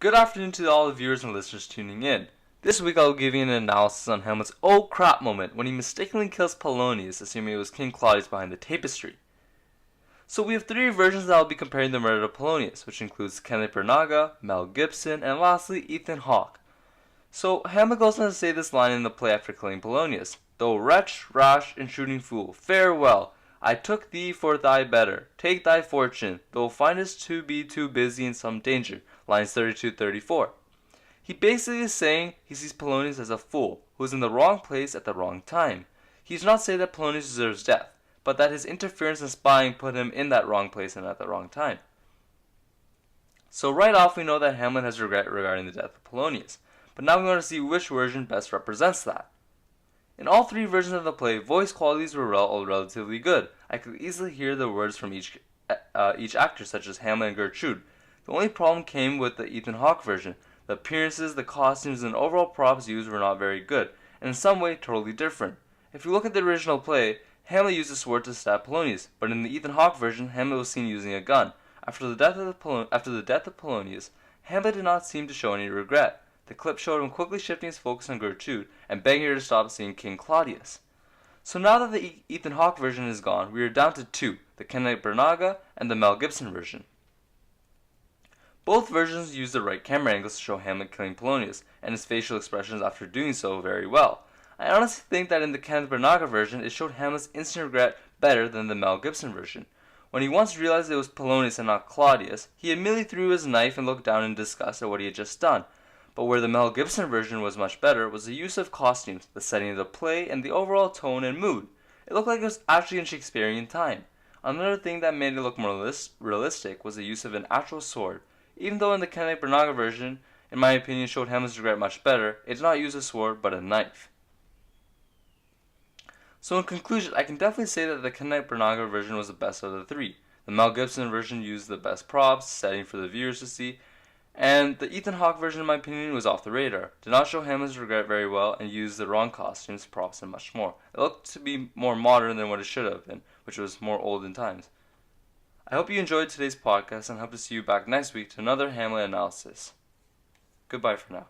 Good afternoon to all the viewers and listeners tuning in. This week I will give you an analysis on Hamlet's oh crap moment when he mistakenly kills Polonius, assuming it was King Claudius behind the tapestry. So we have three versions that I will be comparing the murder of Polonius, which includes Kenneth Branagh, Mel Gibson, and lastly Ethan Hawke. So Hamlet goes on to say this line in the play after killing Polonius: "Thou wretch, rash, intruding fool, farewell. I took thee for thy better. Take thy fortune, thou findest to be too busy in some danger." Lines 32-34. He basically is saying he sees Polonius as a fool, who is in the wrong place at the wrong time. He does not say that Polonius deserves death, but that his interference and spying put him in that wrong place and at the wrong time. So right off we know that Hamlet has regret regarding the death of Polonius, but now we want to see which version best represents that. In all three versions of the play, voice qualities were all relatively good. I could easily hear the words from each actor, such as Hamlet and Gertrude. The only problem came with the Ethan Hawke version. The appearances, the costumes, and overall props used were not very good, and in some way totally different. If you look at the original play, Hamlet used a sword to stab Polonius, but in the Ethan Hawke version, Hamlet was seen using a gun. After the death of Polonius, Hamlet did not seem to show any regret. The clip showed him quickly shifting his focus on Gertrude and begging her to stop seeing King Claudius. So now that the Ethan Hawke version is gone, we are down to two, the Kenneth Branagh and the Mel Gibson version. Both versions use the right camera angles to show Hamlet killing Polonius, and his facial expressions after doing so very well. I honestly think that in the Kenneth Branagh version, it showed Hamlet's instant regret better than the Mel Gibson version. When he once realized it was Polonius and not Claudius, he immediately threw his knife and looked down in disgust at what he had just done. But where the Mel Gibson version was much better was the use of costumes, the setting of the play, and the overall tone and mood. It looked like it was actually in Shakespearean time. Another thing that made it look more realistic was the use of an actual sword. Even though in the Kenneth Branagh version, in my opinion, showed Hamlet's regret much better, it did not use a sword but a knife. So in conclusion, I can definitely say that the Kenneth Branagh version was the best of the three. The Mel Gibson version used the best props, setting for the viewers to see, and the Ethan Hawke version, in my opinion, was off the radar. Did not show Hamlet's regret very well and used the wrong costumes, props, and much more. It looked to be more modern than what it should have been, which was more olden times. I hope you enjoyed today's podcast and hope to see you back next week to another Hamlet analysis. Goodbye for now.